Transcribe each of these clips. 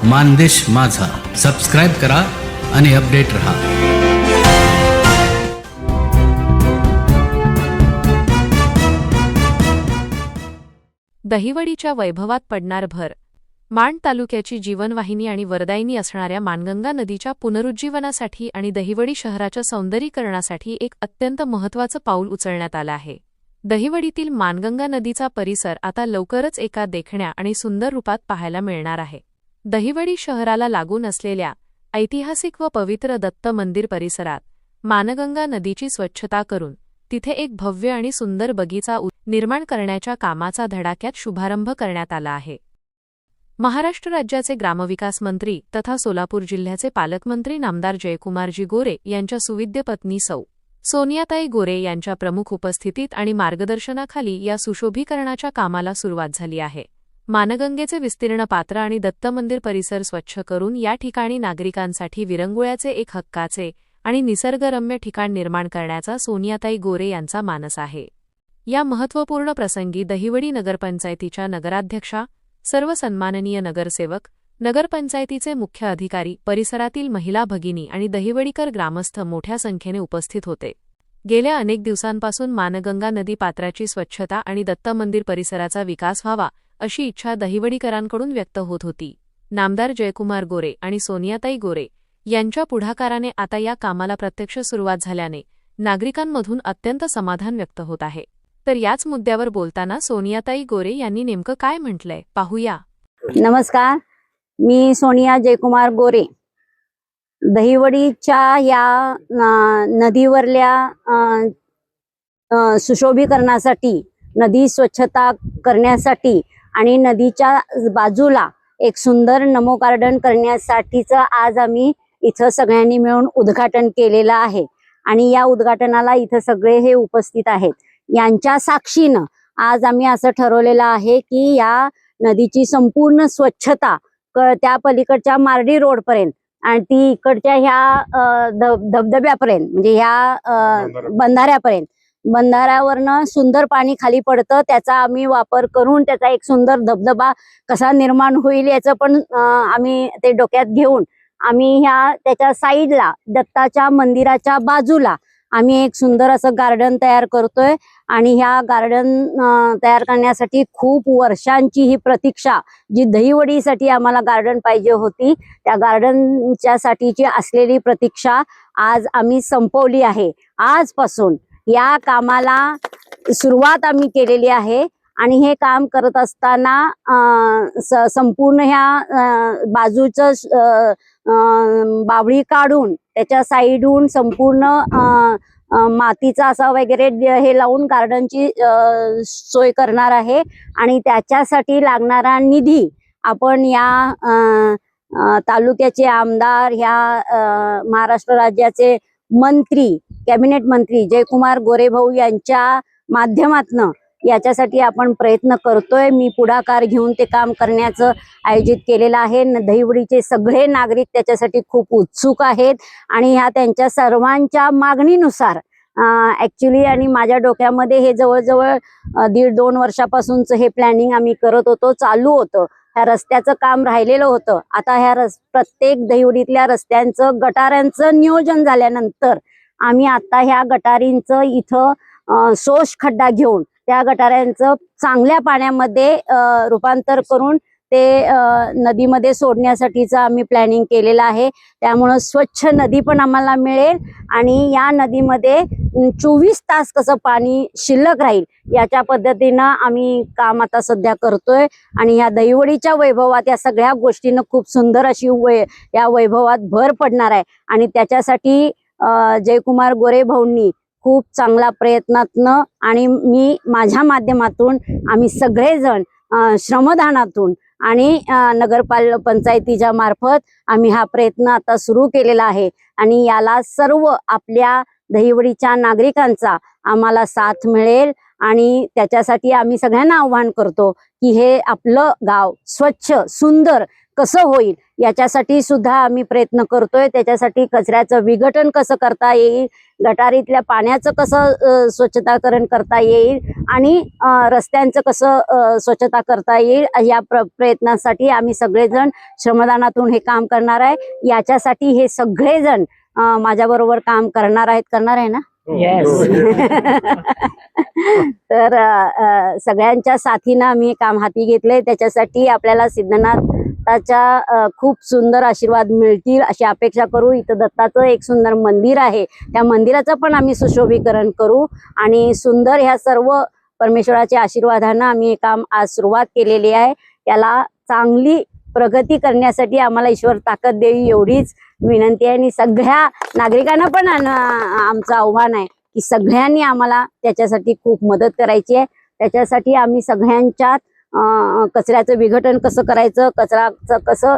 मानदेश माझा सबस्क्राइब करा आणि अपडेट रहा। दहिवडीच्या वैभवात पडणार भर। माण तालुक्याची जीवनवाहिनी आणि वरदायिनी असणाऱ्या माणगंगा नदीच्या पुनरुज्जीवनासाठी आणि दहिवडी शहराच्या सौंदर्यीकरणासाठी एक अत्यंत महत्त्वाचं पाऊल उचलण्यात आलं आहे। दहिवडीतील माणगंगा नदीचा परिसर आता लवकरच एका देखण्या आणि सुंदर रूपात पाहायला मिळणार आहे। दहिवडी शहराला लागून असलेल्या ऐतिहासिक व पवित्र दत्त मंदिर परिसरात माणगंगा नदीची स्वच्छता करून तिथे एक भव्य आणि सुंदर बगीचा निर्माण करण्याच्या कामाचा धडाक्यात शुभारंभ करण्यात आला आहे। महाराष्ट्र राज्याचे ग्रामविकास मंत्री तथा सोलापूर जिल्ह्याचे पालकमंत्री नामदार जयकुमारजी गोरे यांच्या सुविद्य पत्नी सौ सोनियाताई गोरे यांच्या प्रमुख उपस्थितीत आणि मार्गदर्शनाखाली या सुशोभीकरणाच्या कामाला सुरुवात झाली आहे। माणगंगेचे विस्तीर्ण पात्र आणि दत्त मंदिर परिसर स्वच्छ करून या ठिकाणी नागरिकांसाठी विरंगुळ्याचे एक हक्काचे आणि निसर्गरम्य ठिकाण निर्माण करण्याचा सोनियाताई गोरे यांचा मानस आहे। या महत्त्वपूर्ण प्रसंगी दहिवडी नगरपंचायतीच्या नगराध्यक्षा, सर्व सन्माननीय नगरसेवक, नगरपंचायतीचे मुख्य अधिकारी, परिसरातील महिला भगिनी आणि दहिवडीकर ग्रामस्थ मोठ्या संख्येने उपस्थित होते। गेल्या अनेक दिवसांपासून माणगंगा नदी पात्राची स्वच्छता आणि दत्त मंदिर परिसराचा विकास व्हावा अशी इच्छा दहिवडीकरांकडून व्यक्त होत होती। नामदार जयकुमार गोरे आणि सोनियाताई गोरे यांच्या पुढाकाराने आता या कामाला प्रत्यक्ष सुरुवात झाल्याने नागरिकांमधून अत्यंत समाधान व्यक्त होत आहे। तर याच मुद्द्यावर बोलताना सोनियाताई गोरे यांनी नेमकं काय म्हटलंय पाहूया। नमस्कार, मी सोनिया जयकुमार गोरे। दहिवडीच्या या नदीवरल्या सुशोभीकरणासाठी, नदी स्वच्छता करण्यासाठी आणि नदीच्या बाजूला एक सुंदर नमो गार्डन करण्यासाठीच आज आम्ही इथं सगळ्यांनी मिळून उद्घाटन केलेलं आहे। आणि या उद्घाटनाला इथं सगळे हे उपस्थित आहेत। यांच्या साक्षीनं आज आम्ही असं ठरवलेलं आहे की या नदीची संपूर्ण स्वच्छता त्या पलीकडच्या मार्डी रोड पर्यंत आणि ती इकडच्या ह्या धबधब्यापर्यंत, म्हणजे ह्या बंधाऱ्यापर्यंत, बंधाऱ्यावरनं सुंदर पाणी खाली पडतं, त्याचा आम्ही वापर करून त्याचा एक सुंदर धबधबा कसा निर्माण होईल याचं पण आम्ही ते डोक्यात घेऊन आम्ही ह्या त्याच्या साईडला दत्ताच्या मंदिराच्या बाजूला आम्ही एक सुंदर असं गार्डन तयार करतोय। आणि ह्या गार्डन तयार करण्यासाठी खूप वर्षांची ही प्रतीक्षा, जी दहिवडीसाठी आम्हाला गार्डन पाहिजे होती, त्या गार्डनच्या साठीची असलेली प्रतीक्षा आज आम्ही संपवली आहे। आजपासून या कामाला सुरुवात आम्ही केलेली आहे। आणि हे काम करत असताना संपूर्ण ह्या बाजूचं बावळी काढून त्याच्या साईडहून संपूर्ण मातीचा असा वगैरे हे लावून गार्डनची सोय करणार आहे। आणि त्याच्यासाठी लागणारा निधी आपण या तालुक्याचे आमदार, ह्या महाराष्ट्र राज्याचे मंत्री, कॅबिनेट मंत्री जयकुमार गोरे भाऊ यांच्या माध्यमातून याच्यासाठी आपण प्रयत्न करतोय। मी पुढाकार घेऊन ते काम करण्याचं आयोजित केलेलं आहे। दहिवडीचे सगळे नागरिक त्याच्यासाठी खूप उत्सुक आहेत आणि ह्या त्यांच्या सर्वांच्या मागणीनुसार ऍक्च्युली आणि माझ्या डोक्यामध्ये हे जवळजवळ 1.5-2 वर्षापासूनच हे प्लॅनिंग आम्ही करत होतो, चालू होतं। ह्या रस्त्याचं काम राहिलेलं होतं। आता ह्या प्रत्येक दहिवडीतल्या रस्त्यांचं, गटारांचं नियोजन झाल्यानंतर आम्ही आता ह्या गटारींचं इथं सोश खड्डा घेऊन त्या गटारांचं चांगल्या पाण्यामध्ये रूपांतर करून ते नदीमध्ये सोडण्यासाठीचं आम्ही प्लॅनिंग केलेलं आहे। त्यामुळं स्वच्छ नदी पण आम्हाला मिळेल आणि या नदीमध्ये 24 तास कसं पाणी शिल्लक राहील याच्या पद्धतीनं आम्ही काम आता सध्या करतोय। आणि या दहिवडीच्या वैभवात या सगळ्या गोष्टींना खूप सुंदर अशी या वैभवात भर पडणार आहे। आणि त्याच्यासाठी जयकुमार गोरे भाऊंनी खूप चांगला प्रयत्नातनं आणि मी माझ्या माध्यमातून आम्ही सगळेजण श्रमदानातून आणि पंचायतीच्या मार्फत आम्ही हा प्रयत्न आता सुरू केलेला आहे। आणि याला सर्व आपल्या दहिवडीच्या नागरिकांचा आम्हाला साथ मिळेल। आणि त्याच्यासाठी आम्ही सगळ्यांना आव्हान करतो की हे आपलं गाव स्वच्छ, सुंदर कसं होईल याच्यासाठी सुद्धा आम्ही प्रयत्न करतोय. त्याच्यासाठी कचऱ्याचं विघटन कसं करता येईल, गटारीतल्या पाण्याचं कसं स्वच्छताकरण करता येईल आणि रस्त्यांचं कसं स्वच्छता करता येईल या प्रयत्नासाठी आम्ही सगळेजण श्रमदानातून हे काम करणार आहे. याच्यासाठी हे सगळेजण माझ्याबरोबर काम करणार आहे ना. तर सगळ्यांच्या साथीनं आम्ही काम हाती घेतले. त्याच्यासाठी आपल्याला सिद्धनाथाच्या खूप सुंदर आशीर्वाद मिळतील अशी अपेक्षा करू. इथं दत्ताचं एक सुंदर मंदिर आहे, त्या मंदिराचं पण आम्ही सुशोभीकरण करू आणि सुंदर ह्या सर्व परमेश्वराच्या आशीर्वादानं आम्ही हे काम आज सुरुवात केलेली आहे. याला चांगली प्रगती करण्यासाठी आम्हाला ईश्वर ताकद देवी एवढीच विनंती आहे. आणि सगळ्या नागरिकांना पण आमचं आव्हान आहे की सगळ्यांनी आम्हाला त्याच्यासाठी खूप मदत करायची आहे. त्याच्यासाठी आम्ही सगळ्यांच्यात कचऱ्याचं विघटन कसं करायचं, कचऱ्याचं कसं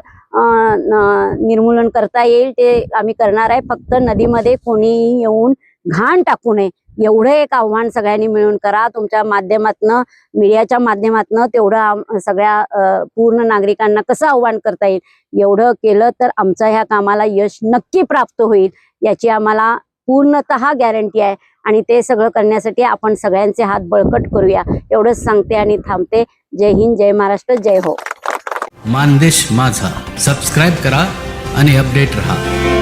निर्मूलन करता येईल ते आम्ही करणार आहे. फक्त नदीमध्ये कोणीही येऊन घाण टाकू नये एवढं एक आव्हान सगळ्यांनी मिळून करा. तुमच्या माध्यमातनं, मीडियाच्या माध्यमातनं तेवढं सगळ्या पूर्ण नागरिकांना कसं आव्हान करता येईल एवढं केलं तर आमच्या ह्या कामाला यश नक्की प्राप्त होईल याची आम्हाला पूर्णतः गॅरंटी आहे. आणि ते सगळं करण्यासाठी आपण सगळ्यांचे हात बळकट करूया एवढंच सांगते आणि थांबते. जय हिंद, जय महाराष्ट्र, जय हो. मानदेश माझा सबस्क्राईब करा आणि अपडेट रहा.